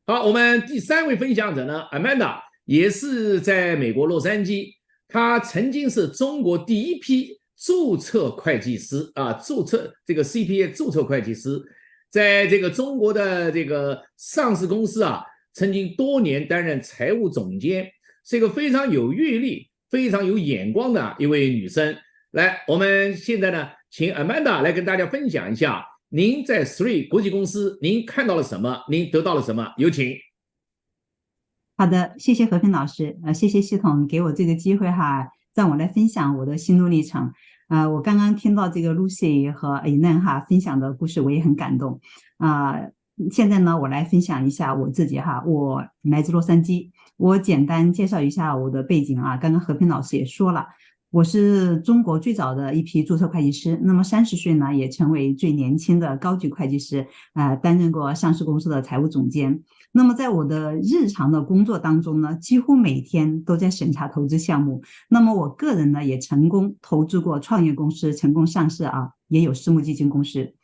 好，我们第三位分享者呢，Amanda 也是在美国洛杉矶，她曾经是中国第一批注册会计师啊，注册这个 CPA 注册会计师，在这个中国的这个上市公司啊，曾经多年担任财务总监，是一个非常有阅历、非常有眼光的一位女生。来，我们现在呢，请 Amanda 来跟大家分享一下。您在 Three 国际公司，您看到了什么？您得到了什么？有请。好的，谢谢和平老师，谢谢系统给我这个机会哈，让我来分享我的心路历程。我刚刚听到这个 Lucy 和 Anan 哈分享的故事，我也很感动。现在呢，我来分享一下我自己哈，我来自洛杉矶，我简单介绍一下我的背景啊。刚刚和平老师也说了，我是中国最早的一批注册会计师，那么30岁呢，也成为最年轻的高级会计师，担任过上市公司的财务总监。那么在我的日常的工作当中呢，几乎每天都在审查投资项目。那么我个人呢，也成功投资过创业公司，成功上市啊，也有私募基金公司。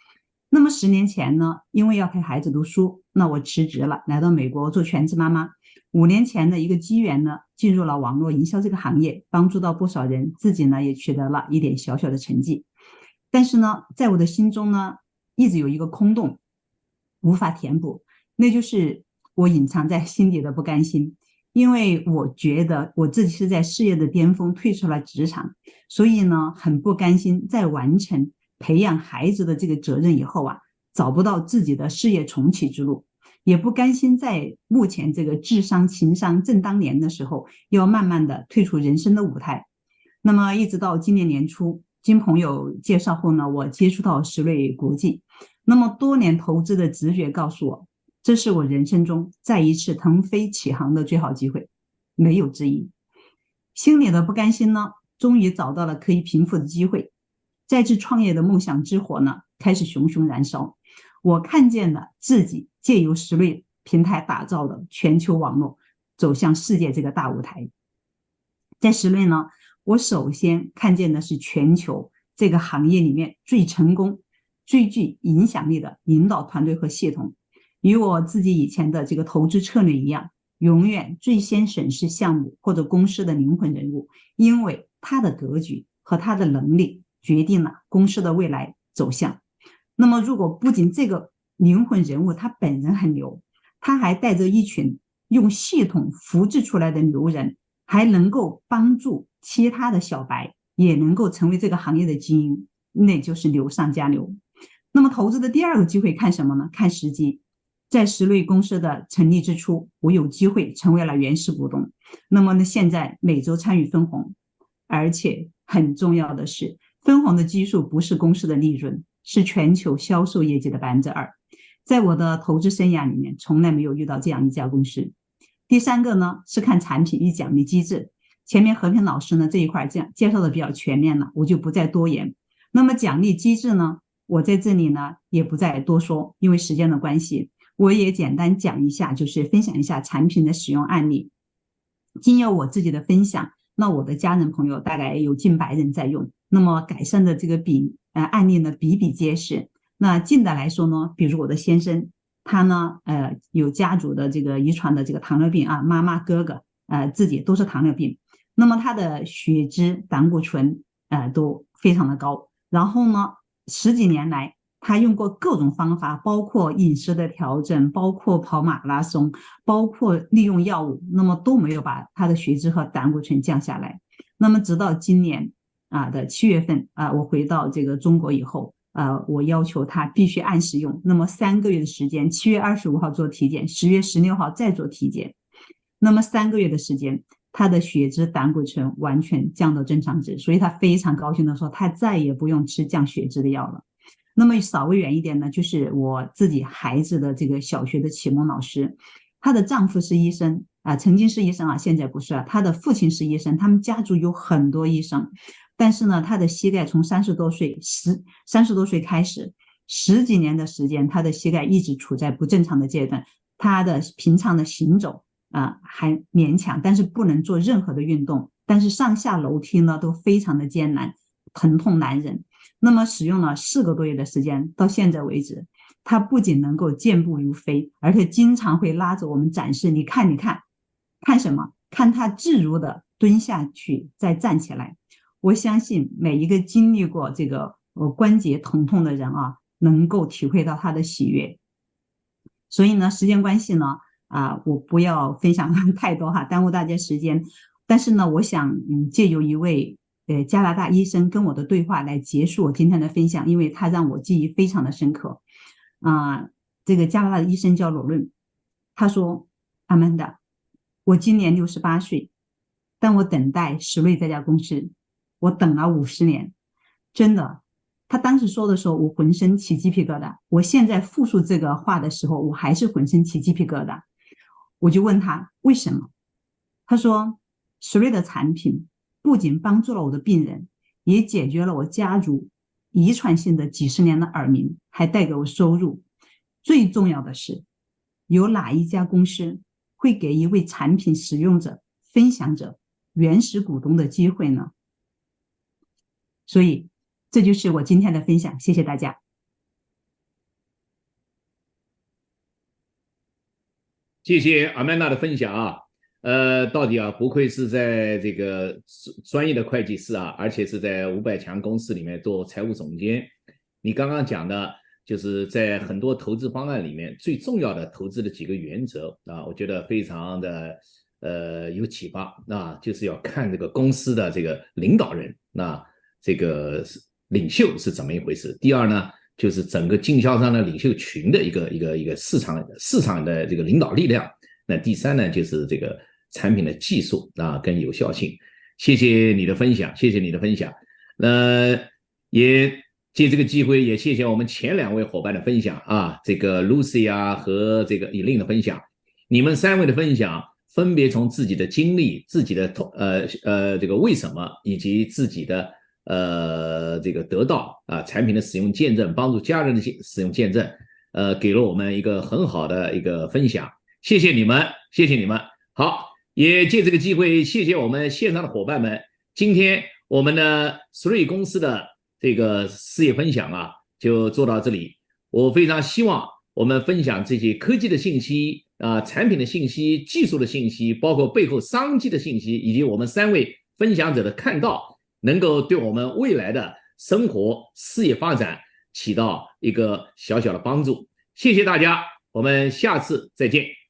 那么10年前呢，因为要陪孩子读书，那我辞职了，来到美国做全职妈妈。5年前的一个机缘呢，进入了网络营销这个行业，帮助到不少人，自己呢也取得了一点小小的成绩。但是呢，在我的心中呢，一直有一个空洞，无法填补，那就是我隐藏在心底的不甘心。因为我觉得我自己是在事业的巅峰退出了职场，所以呢，很不甘心在完成培养孩子的这个责任以后啊，找不到自己的事业重启之路，也不甘心在目前这个智商情商正当年的时候，要慢慢的退出人生的舞台。那么一直到今年年初，经朋友介绍后呢，我接触到石瑞国际。那么多年投资的直觉告诉我，这是我人生中再一次腾飞起航的最好机会，没有之一。心里的不甘心呢，终于找到了可以平复的机会。再次创业的梦想之火呢，开始熊熊燃烧。我看见了自己借由石瑞平台打造的全球网络走向世界这个大舞台。在石瑞呢，我首先看见的是全球这个行业里面最成功、最具影响力的领导团队和系统。与我自己以前的这个投资策略一样，永远最先审视项目或者公司的灵魂人物，因为他的格局和他的能力决定了公司的未来走向。那么如果不仅这个灵魂人物他本人很牛，他还带着一群用系统复制出来的牛人，还能够帮助其他的小白也能够成为这个行业的精英，那就是牛上加牛。那么投资的第二个机会看什么呢？看时机。在石瑞公司的成立之初，我有机会成为了原始股东。那么呢，现在每周参与分红，而且很重要的是，分红的基数不是公司的利润，是全球销售业绩的2%。在我的投资生涯里面，从来没有遇到这样一家公司。第三个呢，是看产品与奖励机制。前面和平老师呢这一块这样介绍的比较全面了，我就不再多言。那么奖励机制呢，我在这里呢也不再多说，因为时间的关系。我也简单讲一下，就是分享一下产品的使用案例。经由我自己的分享，那我的家人朋友大概有近100人在用，那么改善的这个案例呢比比皆是。那近的来说呢，比如我的先生，他呢有家族的这个遗传的这个糖尿病啊，妈妈哥哥自己都是糖尿病，那么他的血脂胆固醇都非常的高，然后呢10几年来他用过各种方法，包括饮食的调整，包括跑马拉松，包括利用药物，那么都没有把他的血脂和胆固醇降下来。那么直到今年的7月份我回到这个中国以后，我要求他必须按时用。那么3个月的时间，7月25号做体检，10月16号再做体检，那么3个月的时间，他的血脂胆固醇完全降到正常值，所以他非常高兴的说，他再也不用吃降血脂的药了。那么稍微远一点呢，就是我自己孩子的这个小学的启蒙老师，她的丈夫是医生曾经是医生现在不是了。她的父亲是医生，他们家族有很多医生，但是呢，她的膝盖从30多岁开始，10几年的时间，她的膝盖一直处在不正常的阶段，她的平常的行走还勉强，但是不能做任何的运动，但是上下楼梯呢都非常的艰难，疼痛难忍。那么使用了4个多月的时间，到现在为止，他不仅能够健步如飞，而且经常会拉着我们展示，你看，看什么？看他自如的蹲下去，再站起来。我相信每一个经历过这个关节疼痛的人啊，能够体会到他的喜悦。所以呢，时间关系呢，我不要分享太多哈，耽误大家时间。但是呢，我想借由一位加拿大医生跟我的对话来结束我今天的分享，因为他让我记忆非常的深刻。这个加拿大的医生叫罗伦，他说：“阿曼达，我今年68岁，但我等待史瑞这家公司，我等了50年，真的。”他当时说的时候，我浑身起鸡皮疙瘩。我现在复述这个话的时候，我还是浑身起鸡皮疙瘩。我就问他为什么，他说：“史瑞的产品不仅帮助了我的病人，也解决了我家族遗传性的几十年的耳鸣，还带给我收入。最重要的是，有哪一家公司会给一位产品使用者、分享者、原始股东的机会呢？”所以这就是我今天的分享，谢谢大家。谢谢阿曼达的分享啊，到底不愧是在这个专业的会计师啊，而且是在500强公司里面做财务总监。你刚刚讲的就是在很多投资方案里面最重要的投资的几个原则啊，我觉得非常的有启发。那就是要看这个公司的这个领导人，那这个领袖是怎么一回事。第二呢，就是整个经销商的领袖群的一个市场的这个领导力量。那第三呢，就是这个产品的技术跟有效性。谢谢你的分享，谢谢你的分享。也借这个机会，也谢谢我们前2位伙伴的分享啊，这个 Lucy 和这个 Elaine 的分享。你们3位的分享分别从自己的经历、自己的这个为什么，以及自己的这个得到产品的使用见证，帮助家人的使用见证，给了我们一个很好的一个分享。谢谢你们，谢谢你们。好，也借这个机会谢谢我们线上的伙伴们。今天我们的Sri公司的这个事业分享就做到这里。我非常希望我们分享这些科技的信息产品的信息、技术的信息，包括背后商机的信息，以及我们3位分享者的看到，能够对我们未来的生活、事业发展起到一个小小的帮助。谢谢大家，我们下次再见。